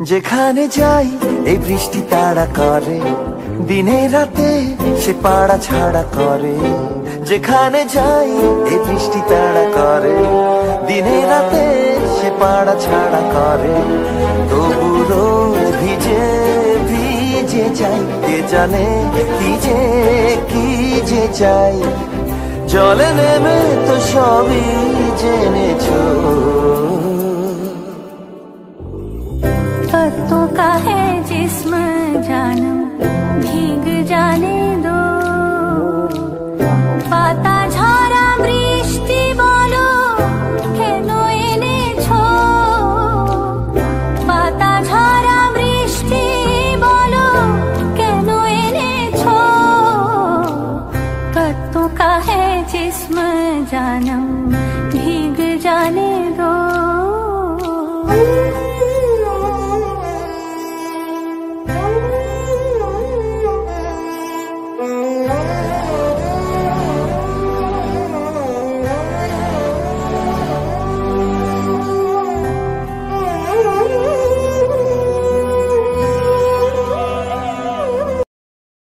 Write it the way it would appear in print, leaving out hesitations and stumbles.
যেখানে যাই এই বৃষ্টি তাড়া করে, দিনে রাতে সে পাড়া ছাড়া করে। যেখানে যাই এই বৃষ্টি তাড়া করে, দিনে রাতে সে পাড়া ছাড়া করে। তবু রোজ ভিজে ভিজে যাই, কে জানে কি যে চাই। জলে নেমে তো সবই জেনেছো। पत्तों का है जिस्म जानम भीग जाने